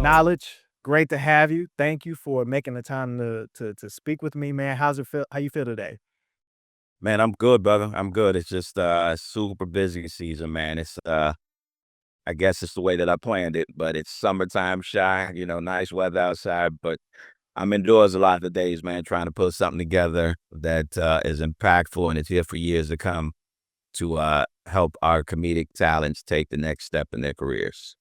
Knowledge, great to have you. Thank you for making the time to speak with me, man. How's it feel? How you feel today? Man, I'm good, brother. I'm good. It's just super busy season, man. It's I guess it's the way that I planned it, but it's summertime shy, nice weather outside, but I'm indoors a lot of the days, man, trying to put something together that is impactful and it's here for years to come to help our comedic talents take the next step in their careers.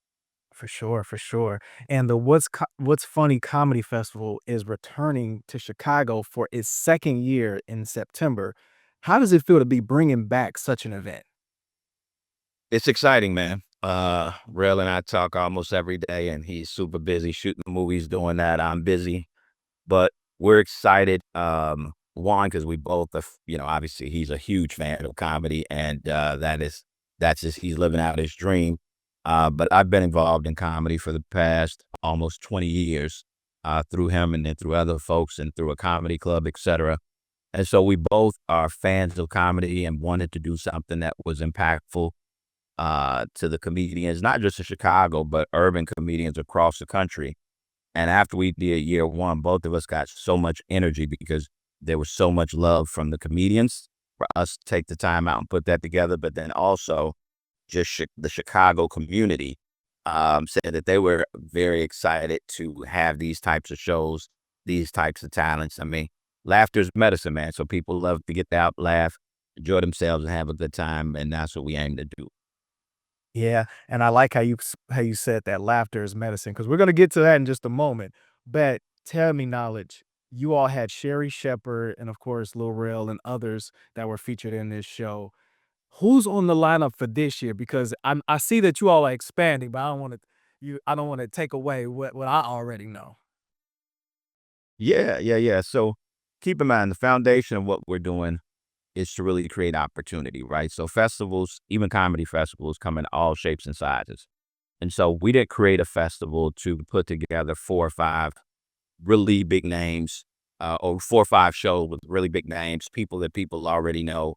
For sure, for sure. And the What's Funny Comedy Festival is returning to Chicago for its second year in September. How does it feel to be bringing back such an event? It's exciting, man. Rel and I talk almost every day, and he's super busy shooting movies, doing that. I'm busy. But we're excited, one, because we both are, obviously he's a huge fan of comedy, and that's just he's living out his dream. But I've been involved in comedy for the past almost 20 years, through him and then through other folks and through a comedy club, etc. And so we both are fans of comedy and wanted to do something that was impactful to the comedians, not just in Chicago, but urban comedians across the country. And after we did year one, both of us got so much energy because there was so much love from the comedians for us to take the time out and put that together. But then also just the Chicago community said that they were very excited to have these types of shows, these types of talents. I mean, laughter is medicine, man. So people love to get out, laugh, enjoy themselves, and have a good time. And that's what we aim to do. Yeah, and I like how you said that laughter is medicine because we're gonna get to that in just a moment. But tell me, knowledge. You all had Sherry Shepherd and of course Lil Rel and others that were featured in this show. Who's on the lineup for this year? Because I see that you all are expanding, but I don't want to take away what I already know. Yeah, yeah, yeah. So keep in mind the foundation of what we're doing is to really create opportunity, right? So festivals, even comedy festivals, come in all shapes and sizes. And so we didn't create a festival to put together 4 or 5 really big names, or 4 or 5 shows with really big names, people that people already know,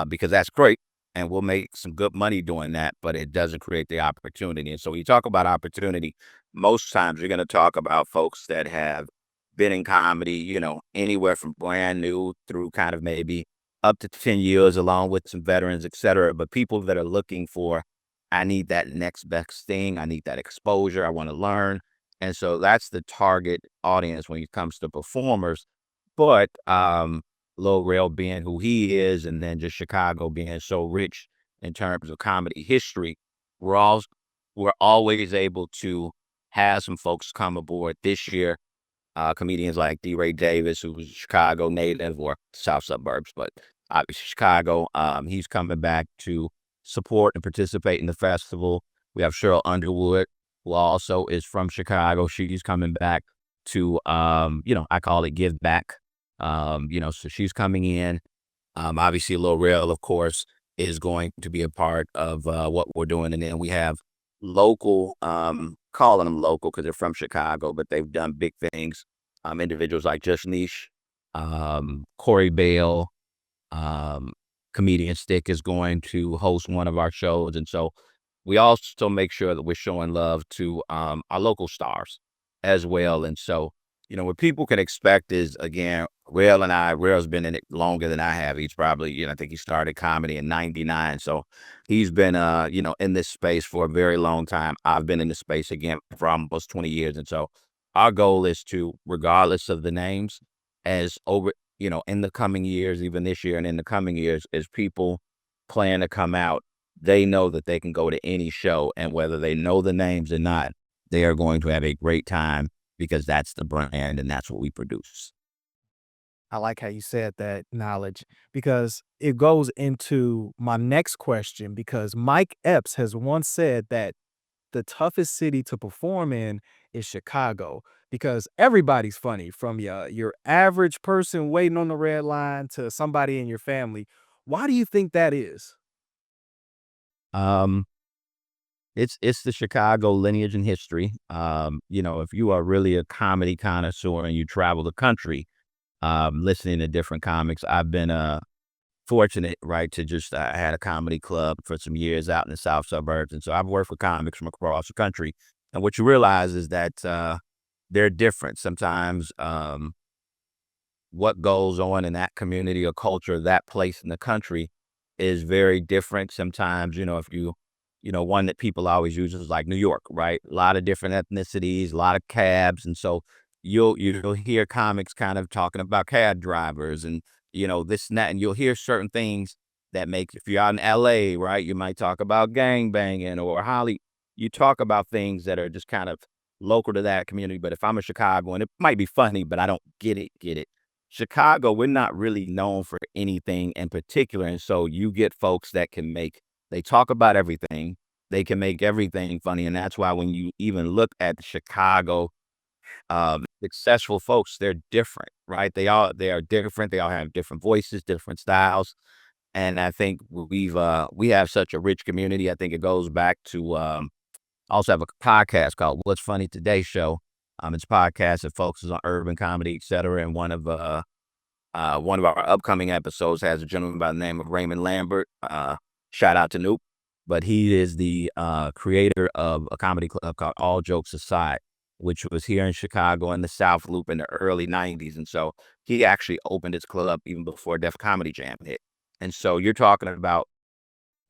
because that's great. And we'll make some good money doing that, but it doesn't create the opportunity. And so when you talk about opportunity, most times you're going to talk about folks that have been in comedy, anywhere from brand new through kind of maybe up to 10 years, along with some veterans, et cetera. But people that are looking for, I need that next best thing. I need that exposure. I want to learn. And so that's the target audience when it comes to performers. But Lil Rel being who he is, and then just Chicago being so rich in terms of comedy history, we're all we're always able to have some folks come aboard this year. Comedians like D. Ray Davis, who's a Chicago native or South suburbs, but obviously Chicago. He's coming back to support and participate in the festival. We have Cheryl Underwood, who also is from Chicago. She's coming back to, I call it give back. So she's coming in. Obviously, Lil Rel, of course, is going to be a part of what we're doing. And then we have local, calling them local because they're from Chicago, but they've done big things. Individuals like Just Niche, Corey Bale, um, comedian Stick is going to host one of our shows. And so we also make sure that we're showing love to our local stars as well. And so, what people can expect is, again, Rel's been in it longer than I have. He's probably, I think he started comedy in 99. So he's been, in this space for a very long time. I've been in the space again for almost 20 years. And so our goal is to, regardless of the names, as over, in the coming years, even this year and in the coming years, as people plan to come out, they know that they can go to any show, and whether they know the names or not, they are going to have a great time because that's the brand and that's what we produce. I like how you said that, knowledge, because it goes into my next question. Because Mike Epps has once said that the toughest city to perform in is Chicago because everybody's funny, from your average person waiting on the red line to somebody in your family. Why do you think that is? Um, it's the Chicago lineage and history. If you are really a comedy connoisseur and you travel the country, listening to different comics, I've been fortunate, right, to just I had a comedy club for some years out in the south suburbs, and so I've worked with comics from across the country. And what you realize is that they're different. Sometimes what goes on in that community or culture, that place in the country is very different. Sometimes, if one that people always use is like New York, right? A lot of different ethnicities, a lot of cabs. And so you'll hear comics kind of talking about cab drivers and, this and that. And you'll hear certain things that make, if you're out in LA, right, you might talk about gang banging or Holly. You talk about things that are just kind of local to that community. But if I'm in Chicago, and it might be funny, but I don't get it. Chicago, we're not really known for anything in particular, and so you get folks that they talk about everything, they can make everything funny, and that's why when you even look at the Chicago, successful folks, they're different, right? They are different, they all have different voices, different styles, and I think we have such a rich community. I think it goes back to, I also have a podcast called What's Funny Today Show. It's a podcast that focuses on urban comedy, et cetera, and one of our upcoming episodes has a gentleman by the name of Raymond Lambert. Shout out to Noop. But he is the creator of a comedy club called All Jokes Aside, which was here in Chicago in the South Loop in the early 90s. And so he actually opened his club even before Def Comedy Jam hit. And so you're talking about,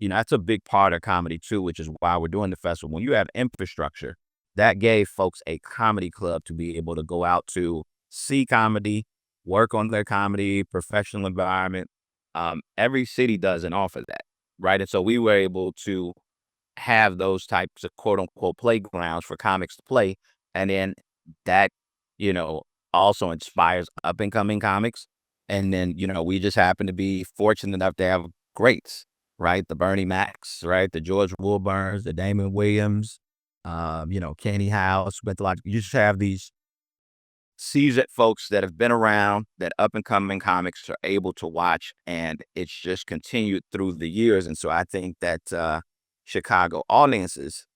that's a big part of comedy too, which is why we're doing the festival. When you have infrastructure, that gave folks a comedy club to be able to go out to see comedy, work on their comedy, professional environment. Every city doesn't offer that, right? And so we were able to have those types of quote unquote playgrounds for comics to play. And then that, you know, also inspires up and coming comics. And then, we just happen to be fortunate enough to have greats, right? The Bernie Macs, right? The George Wilburns, the Damon Williams, Kenny House, but you just have these seasoned folks that have been around that up and coming comics are able to watch, and it's just continued through the years. And so I think that Chicago audiences,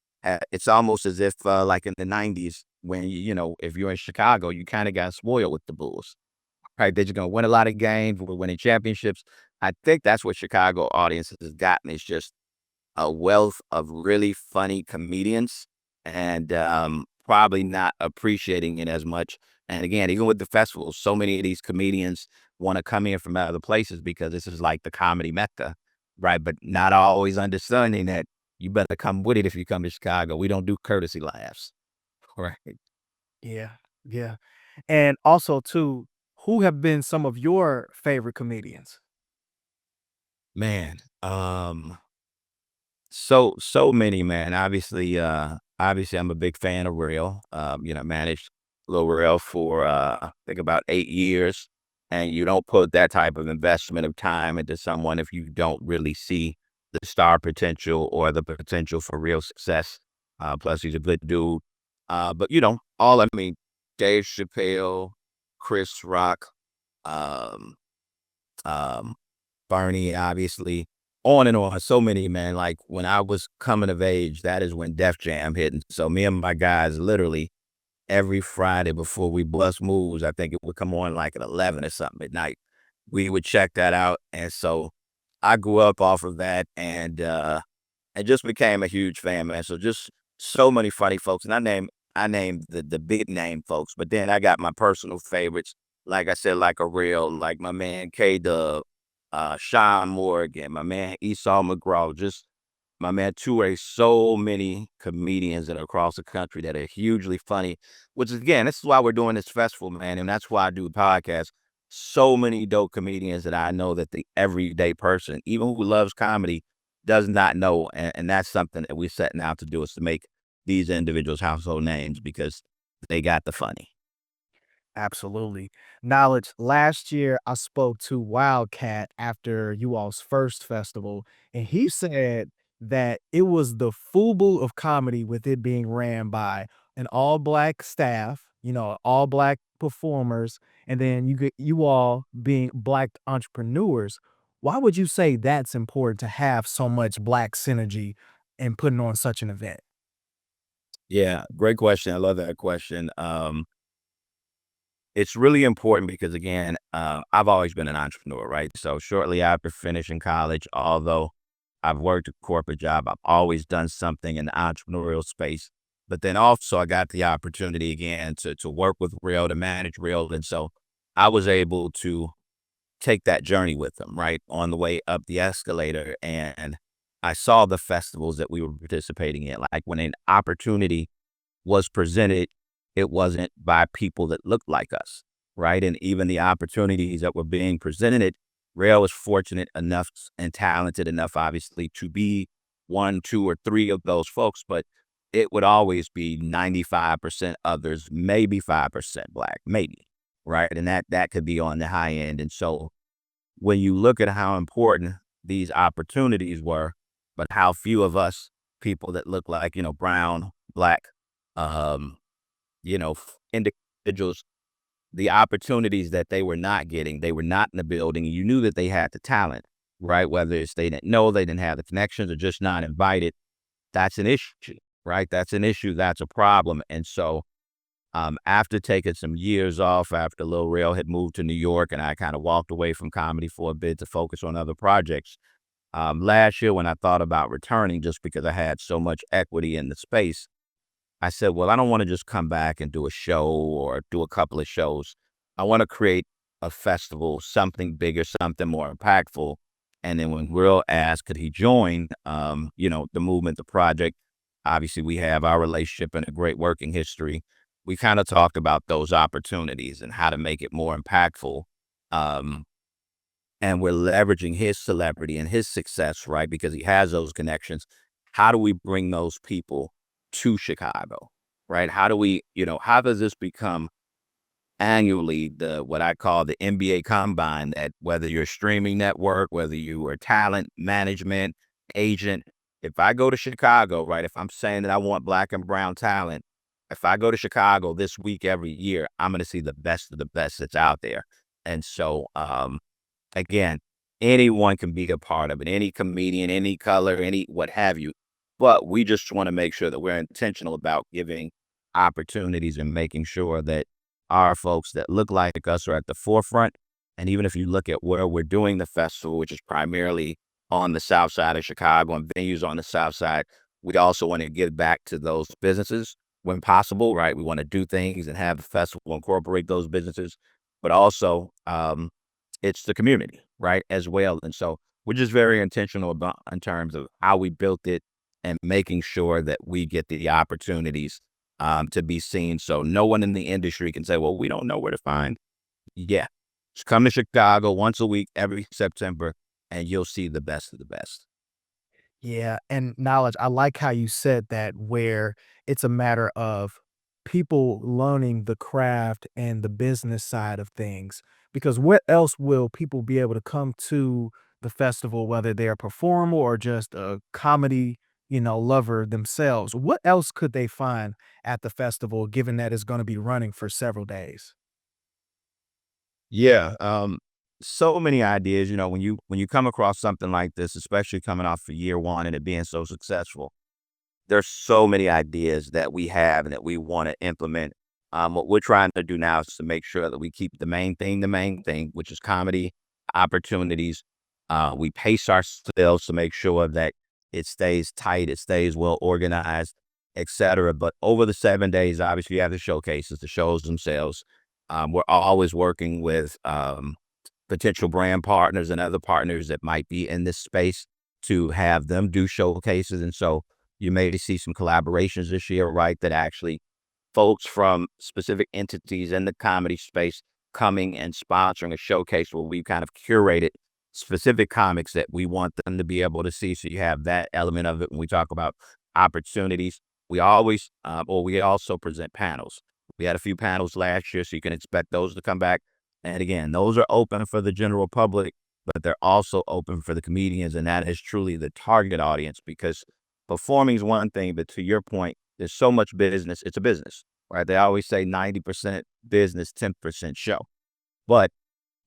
it's almost as if like in the 90s when if you're in Chicago, you kind of got spoiled with the Bulls, right? They're just gonna win a lot of games, we're winning championships. I think that's what Chicago audiences has gotten. It's just a wealth of really funny comedians and probably not appreciating it as much. And again, even with the festivals, so many of these comedians want to come in from other places because this is like the comedy mecca, right? But not always understanding that you better come with it if you come to Chicago. We don't do courtesy laughs, right? Yeah, yeah. And also too, who have been some of your favorite comedians? Man, so many, man. Obviously I'm a big fan of Rel. Managed Lil Rel for I think about 8 years. And you don't put that type of investment of time into someone if you don't really see the star potential or the potential for real success. Plus he's a good dude. But I mean, Dave Chappelle, Chris Rock, um, um, Barney, obviously, on and on. So many, man. Like when I was coming of age, that is when Def Jam hit. And so me and my guys, literally every Friday before we bust moves, I think it would come on like at 11 or something at night. We would check that out. And so I grew up off of that and just became a huge fan, man. So just so many funny folks. And I named the big name folks, but then I got my personal favorites. Like I said, like a real, like my man K Dub, Sean Morgan, my man Esau McGraw, just my man Toure, so many comedians that are across the country that are hugely funny, which is, again, this is why we're doing this festival, man. And that's why I do podcasts. So many dope comedians that I know that the everyday person, even who loves comedy, does not know. And that's something that we're setting out to do, is to make these individuals household names because they got the funny. Absolutely. Knowledge, last year I spoke to Wildcat after you all's first festival, and he said that it was the FUBU of comedy with it being ran by an all-black staff, all black performers, and then you all being black entrepreneurs. Why would you say that's important to have so much black synergy in putting on such an event? Yeah, great question. I love that question. It's really important because, again, I've always been an entrepreneur, right? So shortly after finishing college, although I've worked a corporate job, I've always done something in the entrepreneurial space. But then also I got the opportunity again to work with Real, to manage Real. And so I was able to take that journey with them, right? On the way up the escalator. And I saw the festivals that we were participating in. Like when an opportunity was presented, it wasn't by people that looked like us, right? And even the opportunities that were being presented, Rail was fortunate enough and talented enough, obviously, to be one, two, or three of those folks, but it would always be 95% others, maybe 5% Black, maybe, right? And that could be on the high end. And so when you look at how important these opportunities were, but how few of us people that look like, brown, Black, um, individuals, the opportunities that they were not getting, they were not in the building. You knew that they had the talent, right? Whether it's they didn't know, they didn't have the connections, or just not invited. That's an issue, right? That's an issue. That's a problem. And so, after taking some years off, after Lil Rel had moved to New York, and I kind of walked away from comedy for a bit to focus on other projects. Last year, when I thought about returning, just because I had so much equity in the space, I said, well, I don't want to just come back and do a show or do a couple of shows. I want to create a festival, something bigger, something more impactful. And then when Will asked, could he join, the movement, the project, obviously we have our relationship and a great working history. We kind of talked about those opportunities and how to make it more impactful. Um, and we're leveraging his celebrity and his success, right? Because he has those connections. How do we bring those people to Chicago, right? How do we, how does this become annually the what I call the NBA Combine? That whether you're a streaming network, whether you are talent management agent, if I go to Chicago, right? If I'm saying that I want Black and brown talent, if I go to Chicago this week every year, I'm going to see the best of the best that's out there. And so, again, anyone can be a part of it, any comedian, any color, any what have you. But we just want to make sure that we're intentional about giving opportunities and making sure that our folks that look like us are at the forefront. And even if you look at where we're doing the festival, which is primarily on the south side of Chicago and venues on the south side, we also want to give back to those businesses when possible, right? We want to do things and have the festival incorporate those businesses, but also, it's the community, right, as well. And so we're just very intentional about in terms of how we built it and making sure that we get the opportunities, to be seen. So no one in the industry can say, well, we don't know where to find. Yeah. Just come to Chicago once a week, every September, and you'll see the best of the best. Yeah, and knowledge, I like how you said that where it's a matter of people learning the craft and the business side of things. Because what else will people be able to come to the festival, whether they're a performer or just a comedy, lover themselves? What else could they find at the festival, given that it's going to be running for several days? Yeah. So many ideas, when you come across something like this, especially coming off of year one and it being so successful, there's so many ideas that we have and that we want to implement. What we're trying to do now is to make sure that we keep the main thing, which is comedy opportunities. We pace ourselves to make sure that it stays tight, it stays well organized, etc. But over the 7 days, obviously, you have the showcases, the shows themselves. We're always working with, potential brand partners and other partners that might be in this space to have them do showcases. And so you may see some collaborations this year, right? That actually folks from specific entities in the comedy space coming and sponsoring a showcase where we kind of curated specific comics that we want them to be able to see. So you have that element of it when we talk about opportunities. We always, or we also present panels. We had a few panels last year, so you can expect those to come back. And again, those are open for the general public, but they're also open for the comedians. And that is truly the target audience because performing is one thing, but to your point, there's so much business. It's a business, right? They always say 90% business, 10% show. But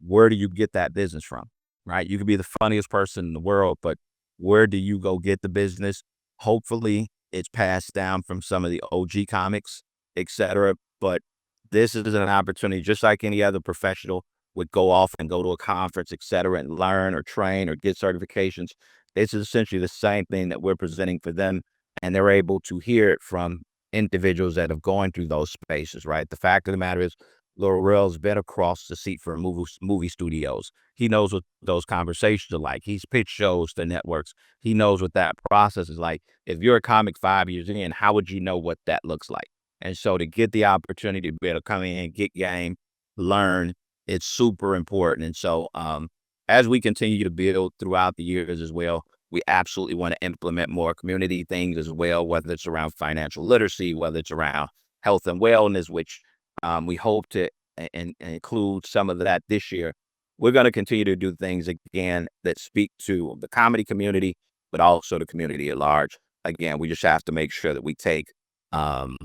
where do you get that business from, right? You could be the funniest person in the world, but where do you go get the business? Hopefully, it's passed down from some of the OG comics, etc. But this is an opportunity, just like any other professional would go off and go to a conference, etc., and learn or train or get certifications. This is essentially the same thing that we're presenting for them, and they're able to hear it from individuals that have gone through those spaces, right? The fact of the matter is, Lil Rel's been across the seat for movie studios. He knows what those conversations are like. He's pitched shows to networks. He knows what that process is like. If you're a comic 5 years in, how would you know what that looks like? And so to get the opportunity to be able to come in, get game, learn, it's super important. And so as we continue to build throughout the years as well, we absolutely want to implement more community things as well, whether it's around financial literacy, whether it's around health and wellness, which we hope to include some of that this year. We're going to continue to do things again that speak to the comedy community, but also the community at large. Again, we just have to make sure that we take um,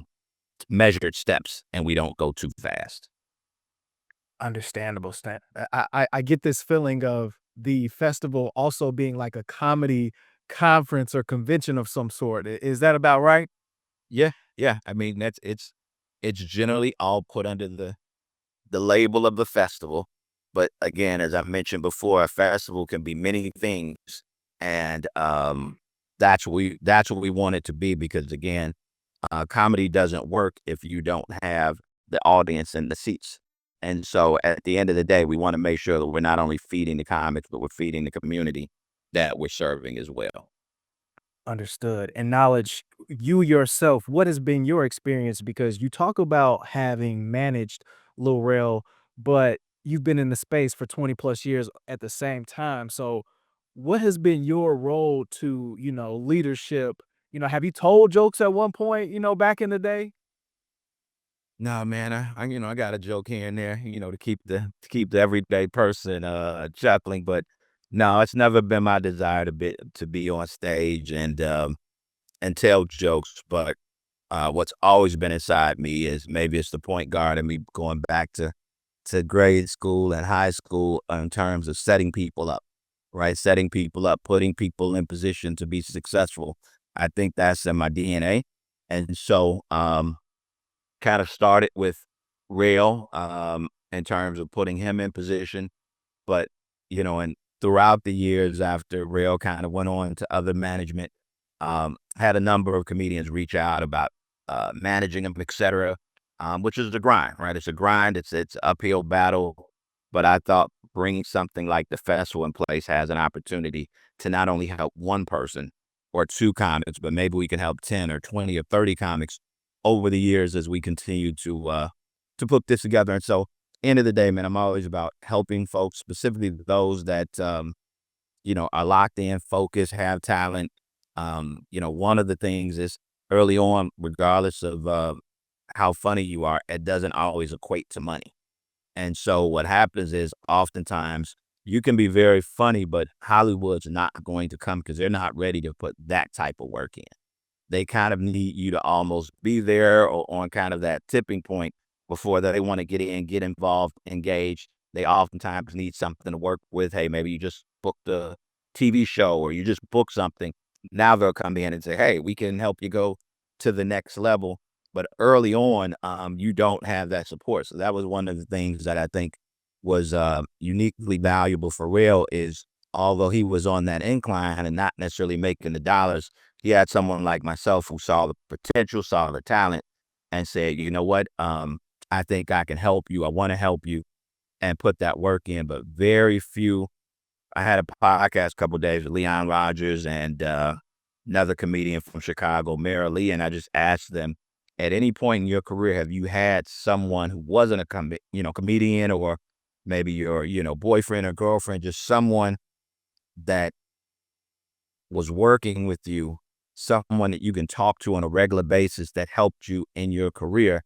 measured steps and we don't go too fast. Understandable, I get this feeling of the festival also being like a comedy conference or convention of some sort. Is that about right? Yeah, yeah. I mean, it's generally all put under the label of the festival. But again, as I mentioned before, a festival can be many things, and that's what we want it to be. Because again, comedy doesn't work if you don't have the audience in the seats. And so, at the end of the day, we want to make sure that we're not only feeding the comics, but we're feeding the community that we're serving as well. Understood. And knowledge, you yourself, what has been your experience? Because you talk about having managed Lil Rel, but you've been in the space for 20 plus years at the same time. So what has been your role to, leadership? Have you told jokes at one point, back in the day? No, man, I got a joke here and there, to keep the everyday person chuckling, but no, it's never been my desire to be on stage and tell jokes. But what's always been inside me is maybe it's the point guard and me going back to grade school and high school in terms of setting people up, right? Setting people up, putting people in position to be successful. I think that's in my DNA. And so kind of started with Rail in terms of putting him in position. But, and throughout the years after Rail kind of went on to other management, had a number of comedians reach out about managing him, et cetera, which is the grind, right? It's a grind. It's an uphill battle. But I thought bringing something like the festival in place has an opportunity to not only help one person or two comics, but maybe we can help 10 or 20 or 30 comics over the years as we continue to put this together. And so, end of the day, man, I'm always about helping folks, specifically those that are locked in, focused, have talent. One of the things is early on, regardless of how funny you are, it doesn't always equate to money. And so what happens is oftentimes you can be very funny, but Hollywood's not going to come because they're not ready to put that type of work in. They kind of need you to almost be there or on kind of that tipping point before they want to get in, get involved, engage. They oftentimes need something to work with. Hey, maybe you just booked a TV show or you just booked something. Now they'll come in and say, hey, we can help you go to the next level. But early on, you don't have that support. So that was one of the things that I think was uniquely valuable for Real is although he was on that incline and not necessarily making the dollars, he had someone like myself who saw the potential, saw the talent, and said, you know what, I think I can help you. I want to help you and put that work in. But very few. I had a podcast a couple of days with Leon Rogers and another comedian from Chicago, Mara Lee, and I just asked them, at any point in your career, have you had someone who wasn't a comedian or maybe your boyfriend or girlfriend, just someone that was working with you, someone that you can talk to on a regular basis that helped you in your career,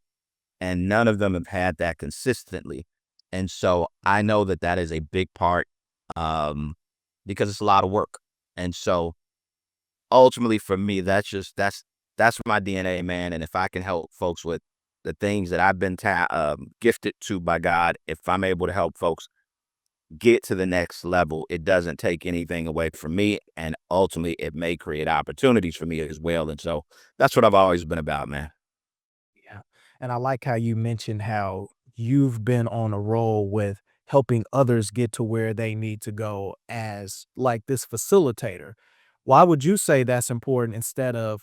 and none of them have had that consistently. And so I know that that is a big part um, because it's a lot of work. And so ultimately for me, that's my DNA, man. And if I can help folks with the things that I've been gifted to by God, if I'm able to help folks get to the next level, it doesn't take anything away from me. And ultimately, it may create opportunities for me as well. And so that's what I've always been about, man. Yeah. And I like how you mentioned how you've been on a roll with helping others get to where they need to go as like this facilitator. Why would you say that's important instead of,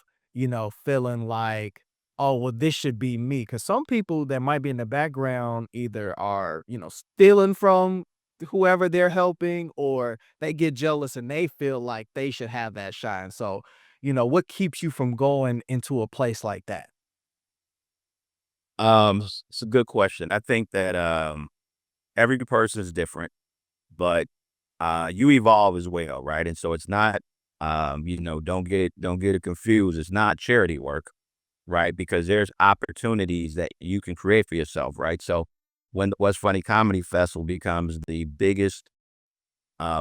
feeling like "Oh, well, this should be me," because some people that might be in the background either are, stealing from whoever they're helping, or they get jealous and they feel like they should have that shine. So, what keeps you from going into a place like that? It's a good question. I think that every person is different, but you evolve as well, right? And so it's not don't get it confused. It's not charity work, right? Because there's opportunities that you can create for yourself, right? So when the What's Funny Comedy Festival becomes the biggest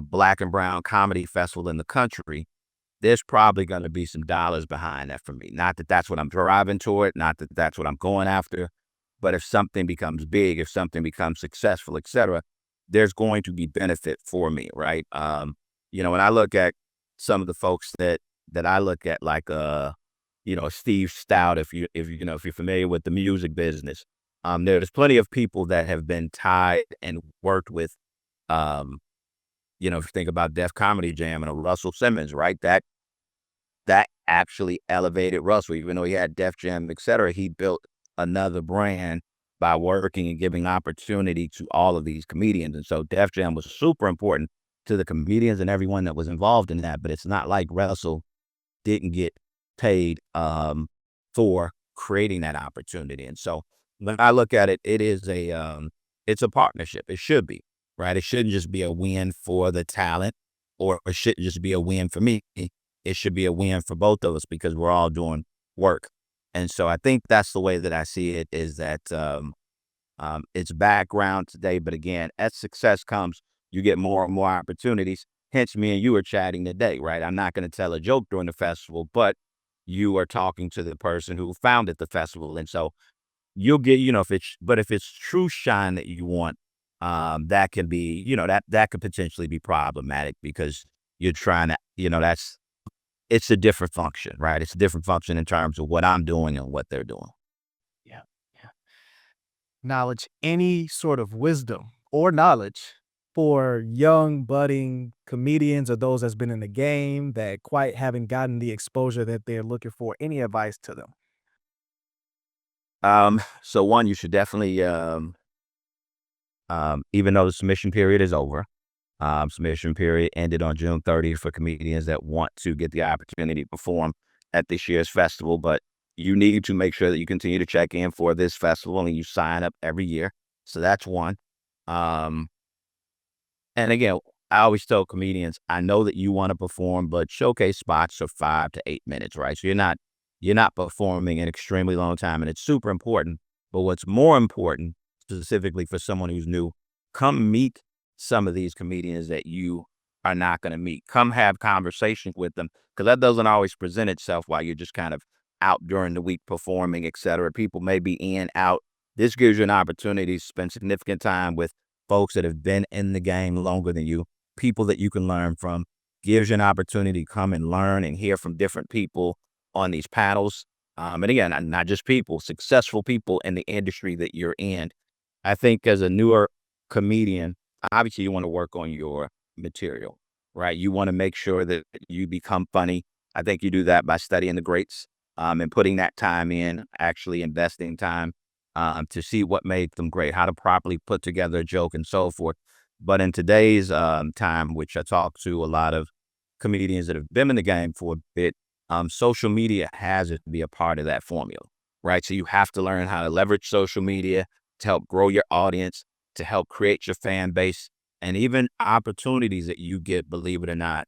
black and brown comedy festival in the country, there's probably going to be some dollars behind that for me. Not that that's what I'm driving toward, not that that's what I'm going after, but if something becomes big, if something becomes successful, etc., there's going to be benefit for me, right? When I look at some of the folks that I look at, like Steve Stout, if you're familiar with the music business, there's plenty of people that have been tied and worked with um, if you think about Def Comedy Jam and a Russell Simmons, right? That actually elevated Russell, even though he had Def Jam, et cetera. He built another brand by working and giving opportunity to all of these comedians. And so Def Jam was super important to the comedians and everyone that was involved in that. But it's not like Russell didn't get paid for creating that opportunity. And so when I look at it, it's a partnership. It should be, right? It shouldn't just be a win for the talent, or it shouldn't just be a win for me. It should be a win for both of us because we're all doing work. And so I think that's the way that I see it, is that it's background today. But again, as success comes, you get more and more opportunities. Hence, me and you are chatting today, right? I'm not going to tell a joke during the festival, but you are talking to the person who founded the festival. And so you'll get, if it's true shine that you want, that can be, that could potentially be problematic because you're trying to, it's a different function, right? It's a different function in terms of what I'm doing and what they're doing. Yeah, yeah. Knowledge, any sort of wisdom or knowledge for young budding comedians or those that's been in the game that quite haven't gotten the exposure that they're looking for, any advice to them? So one, you should definitely, even though the submission period is over, submission period ended on June 30th for comedians that want to get the opportunity to perform at this year's festival. But you need to make sure that you continue to check in for this festival and you sign up every year. So that's one. Um, and again, I always tell comedians, I know that you want to perform, but showcase spots are 5 to 8 minutes, right? So you're not performing an extremely long time, and it's super important. But what's more important, specifically for someone who's new, come meet some of these comedians that you are not going to meet. Come have conversations with them, because that doesn't always present itself while you're just kind of out during the week performing, et cetera. People may be in, out. This gives you an opportunity to spend significant time with folks that have been in the game longer than you, people that you can learn from. Gives you an opportunity to come and learn and hear from different people on these panels. And again, not just people, successful people in the industry that you're in. I think as a newer comedian, obviously you want to work on your material, right? You want to make sure that you become funny. I think you do that by studying the greats, and putting that time in, actually investing time to see what made them great, how to properly put together a joke and so forth. But in today's time, which I talk to a lot of comedians that have been in the game for a bit, social media has to be a part of that formula, right? So you have to learn how to leverage social media to help grow your audience, to help create your fan base, and even opportunities that you get, believe it or not.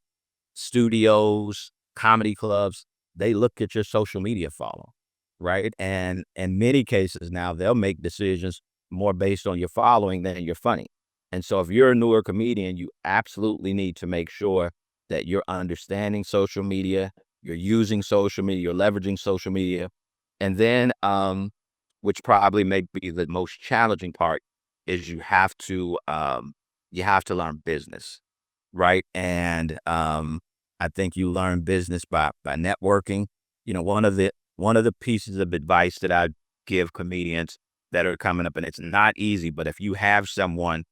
Studios, comedy clubs, they look at your social media follow, right? And in many cases now, they'll make decisions more based on your following than you're funny. And so if you're a newer comedian, you absolutely need to make sure that you're understanding social media, you're using social media, you're leveraging social media. And then, which probably may be the most challenging part, is you have to learn business, right? And I think you learn business by networking. One of the pieces of advice that I give comedians that are coming up, and it's not easy, but if you have someone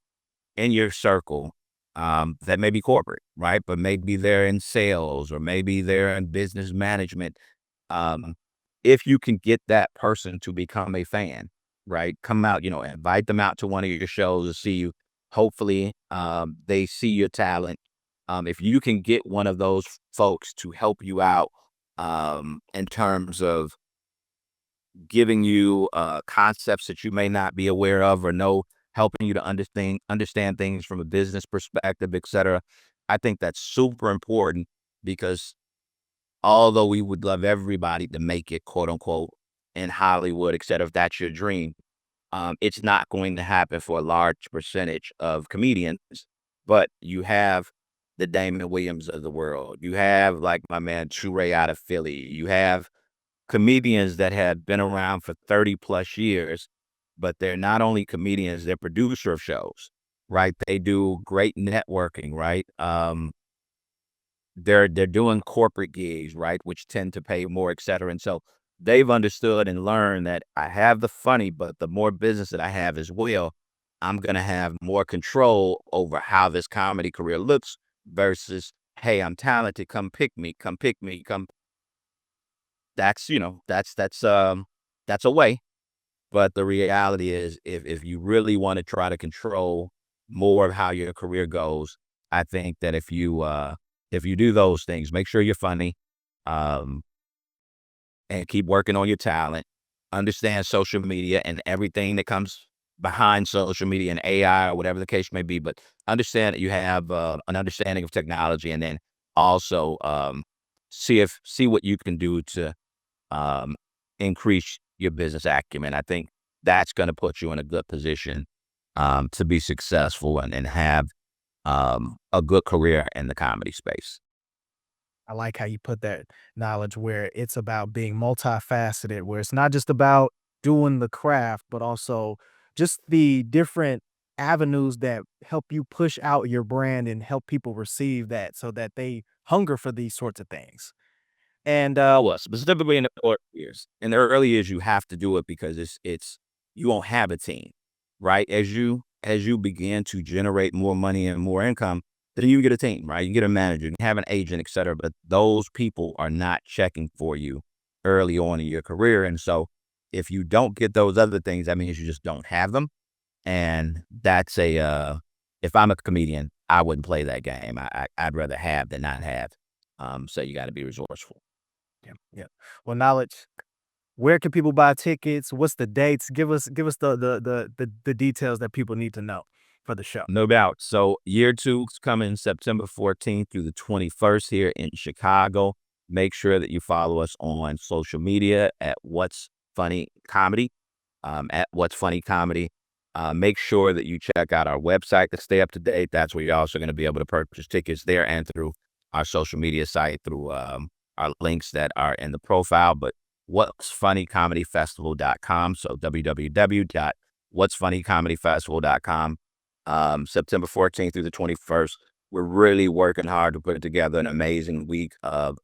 in your circle that may be corporate, right, but maybe they're in sales or maybe they're in business management, um, if you can get that person to become a fan, right? Come out, invite them out to one of your shows to see you. Hopefully, they see your talent. If you can get one of those folks to help you out in terms of giving you concepts that you may not be aware of or know, helping you to understand things from a business perspective, et cetera. I think that's super important because although we would love everybody to make it, quote unquote, in Hollywood, et cetera, if that's your dream, it's not going to happen for a large percentage of comedians. But you have the Damon Williams of the world. You have like my man True Ray out of Philly. You have comedians that have been around for 30 plus years, but they're not only comedians, they're producer of shows, right? They do great networking, right? They're doing corporate gigs, right, which tend to pay more, et cetera. And so they've understood and learned that I have the funny, but the more business that I have as well, I'm gonna have more control over how this comedy career looks versus, hey, I'm talented, come pick me, come pick me, come. That's that's a way. But the reality is if you really want to try to control more of how your career goes, I think that if you do those things, make sure you're funny, um, and keep working on your talent, understand social media and everything that comes behind social media and AI or whatever the case may be, but understand that you have an understanding of technology and then also see what you can do to um, increase your business acumen. I think that's going to put you in a good position to be successful and have a good career in the comedy space. I like how you put that knowledge where it's about being multifaceted, where it's not just about doing the craft, but also just the different avenues that help you push out your brand and help people receive that so that they hunger for these sorts of things. And Well, specifically in the early years. In the early years, you have to do it because it's you won't have a team, right? As you begin to generate more money and more income, then you get a team, right? You get a manager, you have an agent, et cetera. But those people are not checking for you early on in your career. And so if you don't get those other things, that means you just don't have them. And that's if I'm a comedian, I wouldn't play that game. I'd rather have than not have. So you got to be resourceful. yeah, yeah. Well, knowledge. Where can people buy tickets? What's the dates? Give us the details that people need to know for the show. No doubt. So year two's coming September 14th through the 21st here in Chicago. Make sure that you follow us on social media at What's Funny Comedy, at What's Funny Comedy. Make sure that you check out our website to stay up to date. That's where you're also going to be able to purchase tickets there and through our social media site through our links that are in the profile. But what'sfunnycomedyfestival.com. So www.what'sfunnycomedyfestival.com. September 14th through the 21st. We're really working hard to put together an amazing week of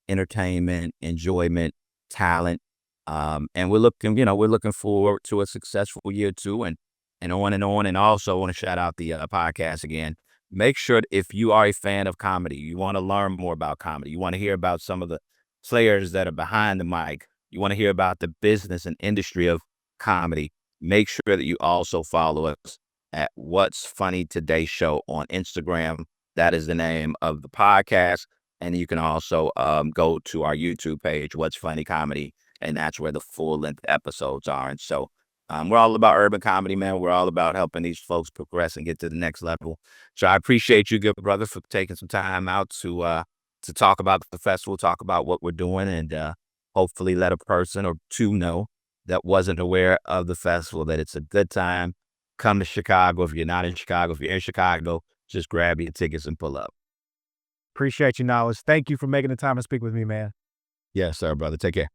entertainment, enjoyment, talent. And we're looking forward to a successful year two and on and on. And also want to shout out the podcast again. Make sure that if you are a fan of comedy, you want to learn more about comedy, you want to hear about some of the players that are behind the mic, you want to hear about the business and industry of comedy, make sure that you also follow us at What's Funny Today Show on Instagram. That is the name of the podcast. And you can also go to our YouTube page, What's Funny Comedy, and that's where the full length episodes are. And so we're all about urban comedy, man. We're all about helping these folks progress and get to the next level. So I appreciate you, good brother, for taking some time out to talk about the festival, talk about what we're doing, and hopefully let a person or two know that wasn't aware of the festival that it's a good time. Come to Chicago. If you're not in Chicago, if you're in Chicago, just grab your tickets and pull up. Appreciate you, knowledge. Thank you for making the time to speak with me, man. Yes, sir, brother. Take care.